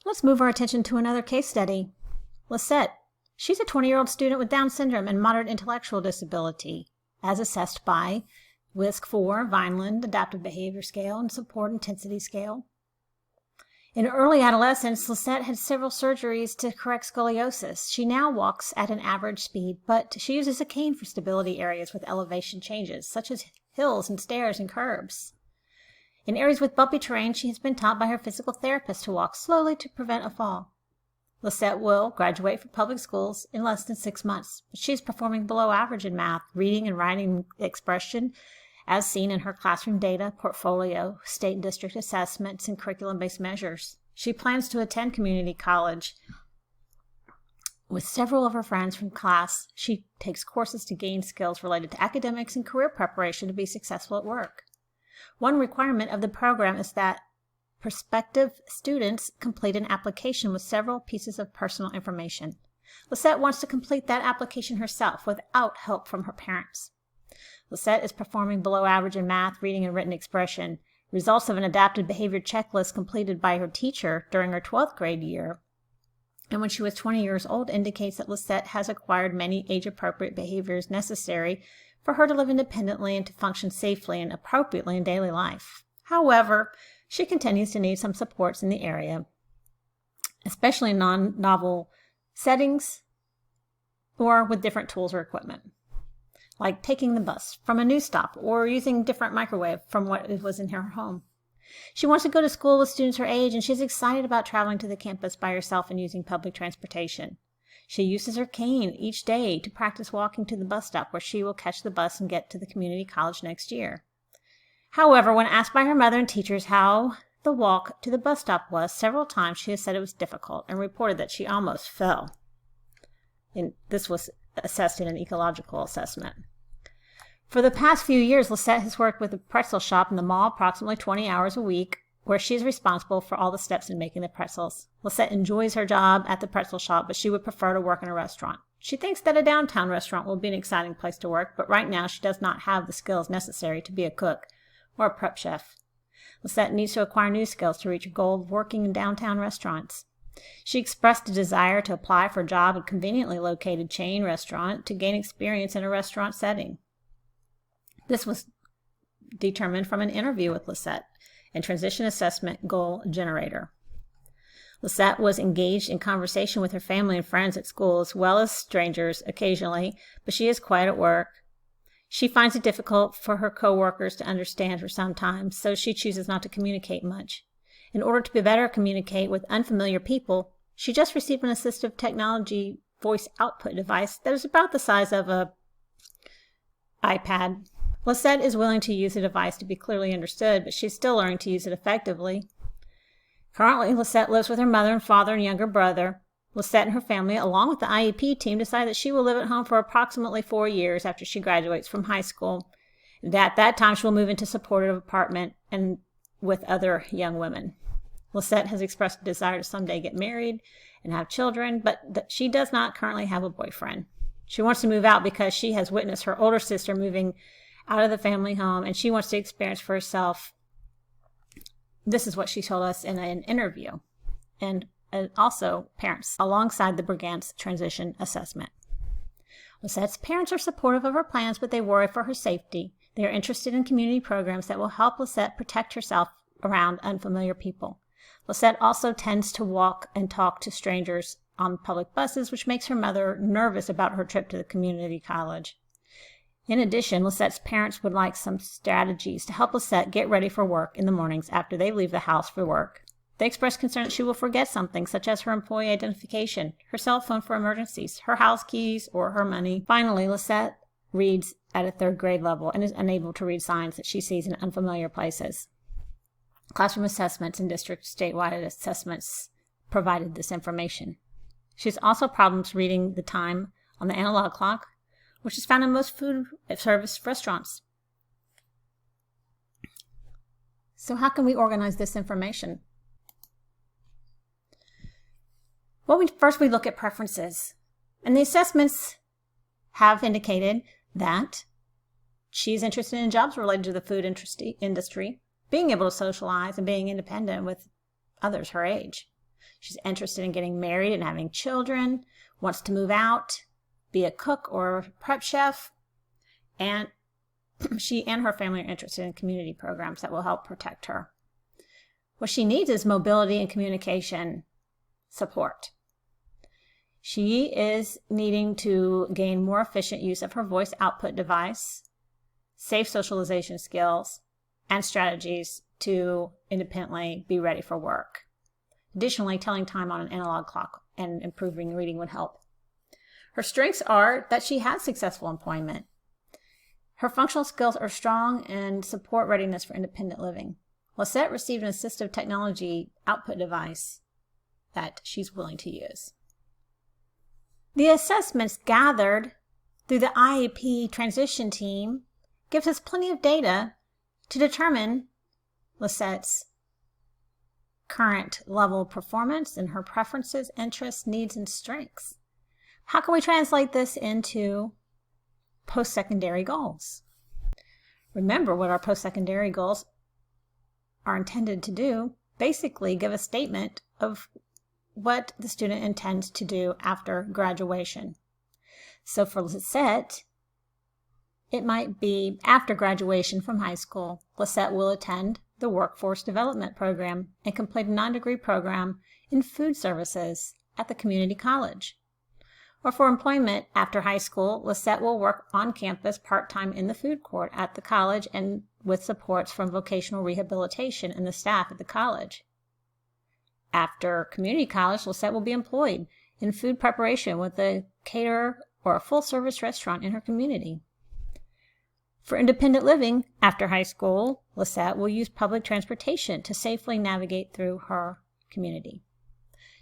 Let's move our attention to another case study. Lisette. She's a 20-year-old student with Down syndrome and moderate intellectual disability, as assessed by WISC-IV, Vineland, Adaptive Behavior Scale, and Support Intensity Scale. In early adolescence, Lisette had several surgeries to correct scoliosis. She now walks at an average speed, but she uses a cane for stability areas with elevation changes, such as hills and stairs and curbs. In areas with bumpy terrain, she has been taught by her physical therapist to walk slowly to prevent a fall. Lisette will graduate from public schools in less than 6 months, but she is performing below average in math, reading and writing expression, as seen in her classroom data, portfolio, state and district assessments, and curriculum-based measures. She plans to attend community college. With several of her friends from class, she takes courses to gain skills related to academics and career preparation to be successful at work. One requirement of the program is that prospective students complete an application with several pieces of personal information. Lisette wants to complete that application herself without help from her parents. Lisette is performing below average in math, reading, and written expression. Results of an adaptive behavior checklist completed by her teacher during her 12th grade year, and when she was 20 years old, indicates that Lisette has acquired many age-appropriate behaviors necessary for her to live independently and to function safely and appropriately in daily life. However, she continues to need some supports in the area, especially in non-novel settings or with different tools or equipment, like taking the bus from a new stop or using different microwave from what was in her home. She wants to go to school with students her age, and she's excited about traveling to the campus by herself and using public transportation. She uses her cane each day to practice walking to the bus stop where she will catch the bus and get to the community college next year. However, when asked by her mother and teachers how the walk to the bus stop was, several times she has said it was difficult and reported that she almost fell. And this was assessed in an ecological assessment. For the past few years, Lisette has worked with a pretzel shop in the mall approximately 20 hours a week, where she is responsible for all the steps in making the pretzels. Lisette enjoys her job at the pretzel shop, but she would prefer to work in a restaurant. She thinks that a downtown restaurant will be an exciting place to work, but right now she does not have the skills necessary to be a cook or a prep chef. Lisette needs to acquire new skills to reach her goal of working in downtown restaurants. She expressed a desire to apply for a job at a conveniently located chain restaurant to gain experience in a restaurant setting. This was determined from an interview with Lisette and Transition Assessment Goal Generator. Lisette was engaged in conversation with her family and friends at school, as well as strangers occasionally, but she is quiet at work. She finds it difficult for her coworkers to understand her sometimes, so she chooses not to communicate much. In order to better communicate with unfamiliar people, she just received an assistive technology voice output device that is about the size of an iPad. Lisette is willing to use the device to be clearly understood, but she's still learning to use it effectively. Currently, Lisette lives with her mother and father and younger brother. Lisette and her family, along with the IEP team, decide that she will live at home for approximately 4 years after she graduates from high school. And at that time, she will move into a supportive apartment and with other young women. Lisette has expressed a desire to someday get married and have children, but she does not currently have a boyfriend. She wants to move out because she has witnessed her older sister moving out of the family home, and she wants to experience for herself. This is what she told us in an interview, and also parents, alongside the Brigance Transition Assessment. Lisette's parents are supportive of her plans, but they worry for her safety. They are interested in community programs that will help Lisette protect herself around unfamiliar people. Lisette also tends to walk and talk to strangers on public buses, which makes her mother nervous about her trip to the community college. In addition, Lisette's parents would like some strategies to help Lisette get ready for work in the mornings after they leave the house for work. They express concern that she will forget something, such as her employee identification, her cell phone for emergencies, her house keys, or her money. Finally, Lisette reads at a 3rd grade level and is unable to read signs that she sees in unfamiliar places. Classroom assessments and district statewide assessments provided this information. She has also problems reading the time on the analog clock, which is found in most food service restaurants. So how can we organize this information? Well, first we look at preferences. And the assessments have indicated that she's interested in jobs related to the food industry, being able to socialize and being independent with others her age. She's interested in getting married and having children, wants to move out, be a cook or prep chef, and she and her family are interested in community programs that will help protect her. What she needs is mobility and communication support. She is needing to gain more efficient use of her voice output device, safe socialization skills, and strategies to independently be ready for work. Additionally, telling time on an analog clock and improving reading would help. Her strengths are that she has successful employment. Her functional skills are strong and support readiness for independent living. Lisette received an assistive technology output device that she's willing to use. The assessments gathered through the IEP transition team gives us plenty of data to determine Lisette's current level of performance and her preferences, interests, needs, and strengths. How can we translate this into post-secondary goals? Remember what our post-secondary goals are intended to do. Basically, give a statement of what the student intends to do after graduation. So for Lisette, it might be after graduation from high school, Lisette will attend the Workforce Development Program and complete a non-degree program in food services at the community college. Or for employment after high school, Lisette will work on campus part-time in the food court at the college and with supports from vocational rehabilitation and the staff at the college. After community college, Lisette will be employed in food preparation with a caterer or a full-service restaurant in her community. For independent living after high school, Lisette will use public transportation to safely navigate through her community.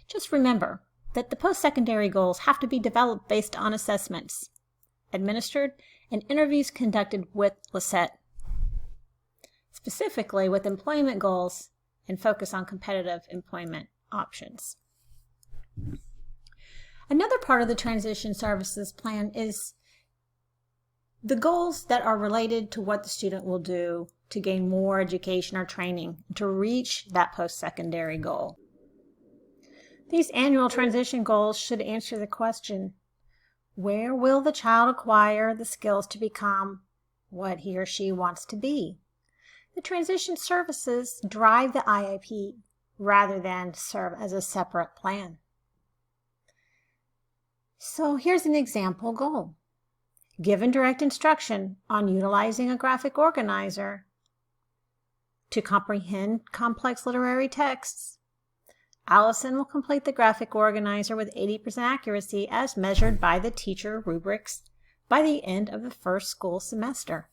Just remember that the post-secondary goals have to be developed based on assessments administered and interviews conducted with Lisette, specifically with employment goals and focus on competitive employment options. Another part of the transition services plan is the goals that are related to what the student will do to gain more education or training to reach that post-secondary goal. These annual transition goals should answer the question, where will the child acquire the skills to become what he or she wants to be? The transition services drive the IEP rather than serve as a separate plan. So here's an example goal. Given direct instruction on utilizing a graphic organizer to comprehend complex literary texts, Allison will complete the graphic organizer with 80% accuracy as measured by the teacher rubrics by the end of the first school semester.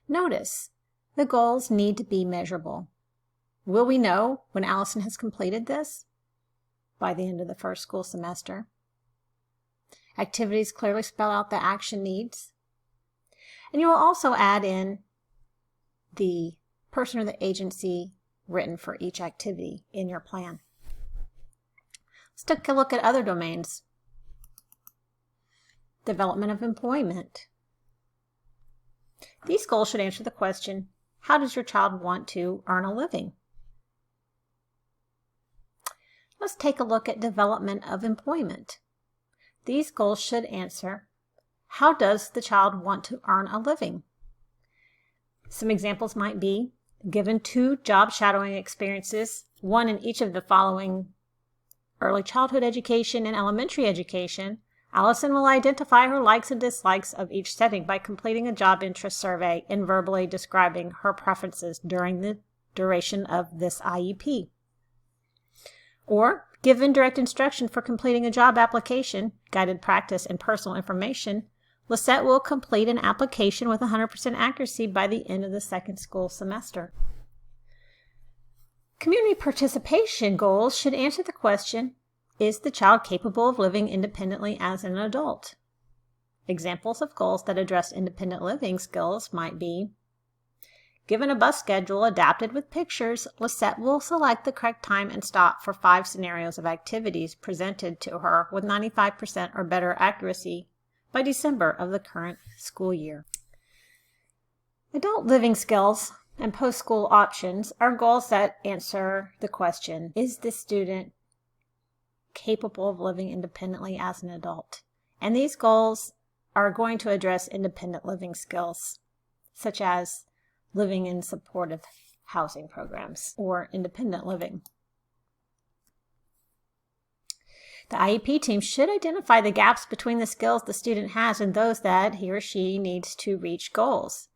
Notice, the goals need to be measurable. Will we know when Allison has completed this? By the end of the first school semester. Activities clearly spell out the action needs. And you will also add in the person or the agency written for each activity in your plan. Let's take a look at other domains. Development of employment. These goals should answer the question, how does your child want to earn a living? Let's take a look at development of employment. These goals should answer, how does the child want to earn a living? Some examples might be, given 2 job shadowing experiences, one in each of the following early childhood education and elementary education, Allison will identify her likes and dislikes of each setting by completing a job interest survey and verbally describing her preferences during the duration of this IEP. Or, given direct instruction for completing a job application, guided practice, and personal information, Lisette will complete an application with 100% accuracy by the end of the second school semester. Community participation goals should answer the question, is the child capable of living independently as an adult? Examples of goals that address independent living skills might be, given a bus schedule adapted with pictures, Lisette will select the correct time and stop for 5 scenarios of activities presented to her with 95% or better accuracy by December of the current school year. Adult living skills and post-school options are goals that answer the question, is the student capable of living independently as an adult. And these goals are going to address independent living skills, such as living in supportive housing programs or independent living. The IEP team should identify the gaps between the skills the student has and those that he or she needs to reach goals.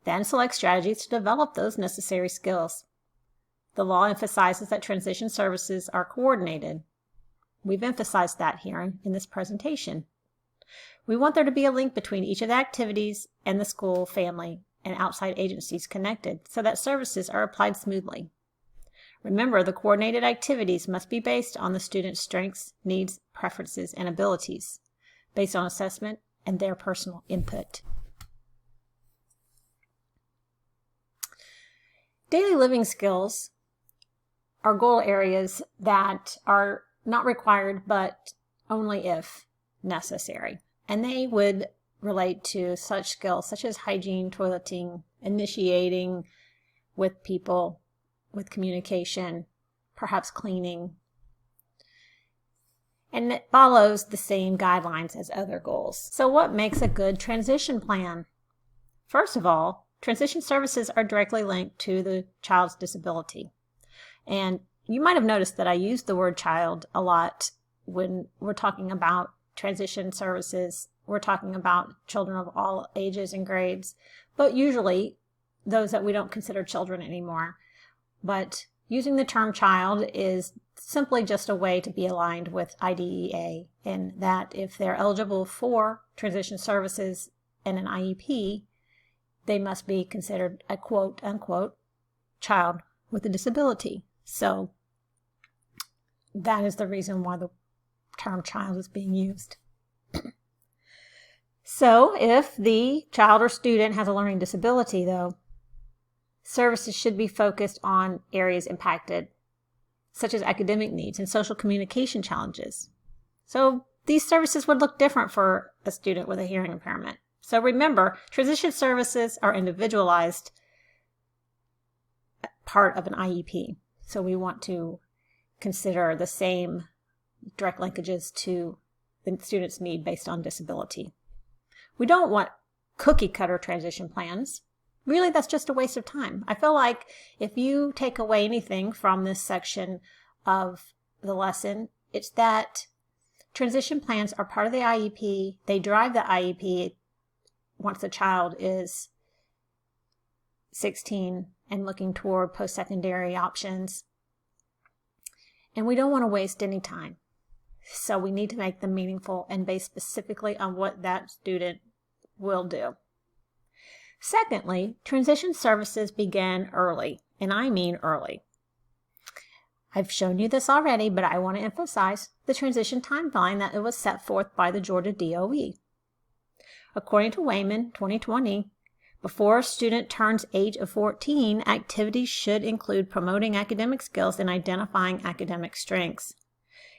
Then select strategies to develop those necessary skills. The law emphasizes that transition services are coordinated. We've emphasized that here in this presentation. We want there to be a link between each of the activities and the school, family, and outside agencies connected so that services are applied smoothly. Remember, the coordinated activities must be based on the student's strengths, needs, preferences, and abilities, based on assessment and their personal input. Daily living skills are goal areas that are not required, but only if necessary. And they would relate to such skills such as hygiene, toileting, initiating with people, with communication, perhaps cleaning. And it follows the same guidelines as other goals. So what makes a good transition plan? First of all, transition services are directly linked to the child's disability. And you might have noticed that I use the word child a lot when we're talking about transition services. We're talking about children of all ages and grades, but usually those that we don't consider children anymore. But using the term child is simply just a way to be aligned with IDEA, in that if they're eligible for transition services and an IEP, they must be considered a quote-unquote child with a disability. So that is the reason why the term child is being used. So if the child or student has a learning disability, though, services should be focused on areas impacted, such as academic needs and social communication challenges. So these services would look different for a student with a hearing impairment. So remember, transition services are individualized part of an IEP. So we want to consider the same direct linkages to the student's need based on disability. We don't want cookie cutter transition plans. Really, that's just a waste of time. I feel like if you take away anything from this section of the lesson, it's that transition plans are part of the IEP. They drive the IEP once the child is 16 and looking toward post-secondary options. And we don't want to waste any time. So we need to make them meaningful and based specifically on what that student will do. Secondly, transition services begin early, and I mean early. I've shown you this already, but I want to emphasize the transition timeline that it was set forth by the Georgia DOE. According to Wayman 2020, before a student turns age of 14, activities should include promoting academic skills and identifying academic strengths.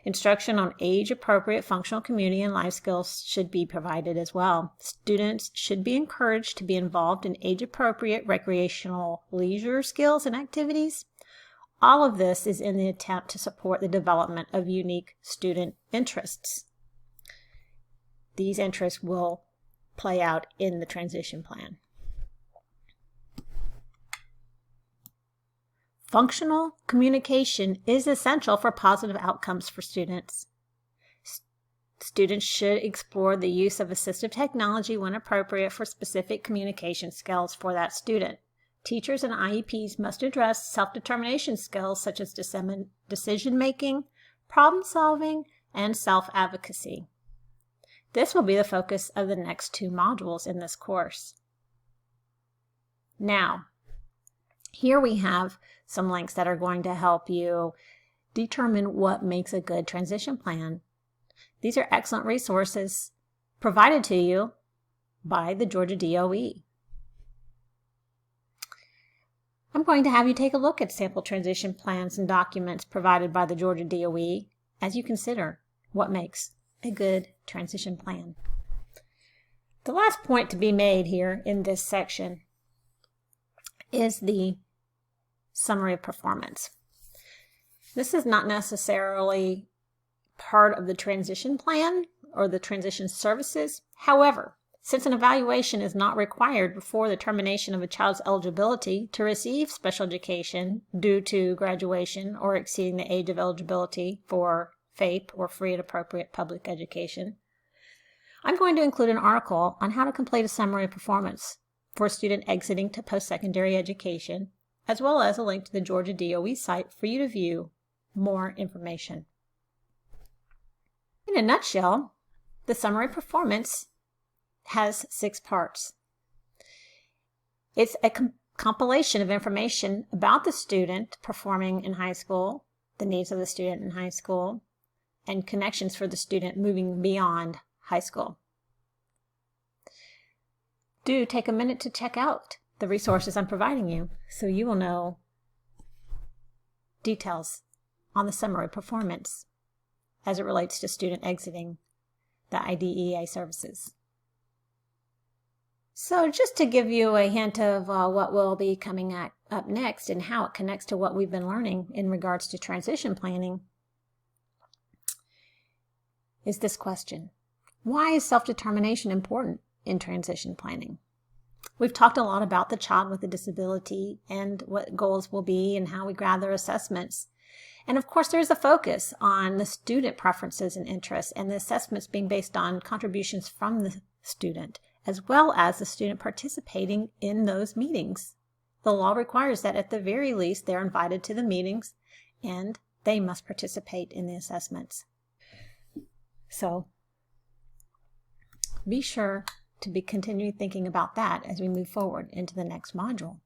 Instruction on age-appropriate functional community and life skills should be provided as well. Students should be encouraged to be involved in age-appropriate recreational leisure skills and activities. All of this is in the attempt to support the development of unique student interests. These interests will play out in the transition plan. Functional communication is essential for positive outcomes for students. Students should explore the use of assistive technology when appropriate for specific communication skills for that student. Teachers and IEPs must address self-determination skills such as decision-making, problem-solving, and self-advocacy. This will be the focus of the next 2 modules in this course. Now, here we have some links that are going to help you determine what makes a good transition plan. These are excellent resources provided to you by the Georgia DOE. I'm going to have you take a look at sample transition plans and documents provided by the Georgia DOE as you consider what makes a good transition plan. The last point to be made here in this section is the summary of performance. This is not necessarily part of the transition plan or the transition services. However, since an evaluation is not required before the termination of a child's eligibility to receive special education due to graduation or exceeding the age of eligibility for FAPE or free and appropriate public education, I'm going to include an article on how to complete a summary of performance for a student exiting to post-secondary education, as well as a link to the Georgia DOE site for you to view more information. In a nutshell, the summary performance has 6 parts. It's a compilation of information about the student performing in high school, the needs of the student in high school, and connections for the student moving beyond high school. Do take a minute to check out the resources I'm providing you so you will know details on the summary performance as it relates to student exiting the IDEA services. So just to give you a hint of what will be coming up next and how it connects to what we've been learning in regards to transition planning, is this question. Why is self-determination important in transition planning? We've talked a lot about the child with a disability and what goals will be and how we gather assessments. And of course, there's a focus on the student preferences and interests and the assessments being based on contributions from the student, as well as the student participating in those meetings. The law requires that at the very least they're invited to the meetings and they must participate in the assessments. So be sure to be continuing thinking about that as we move forward into the next module.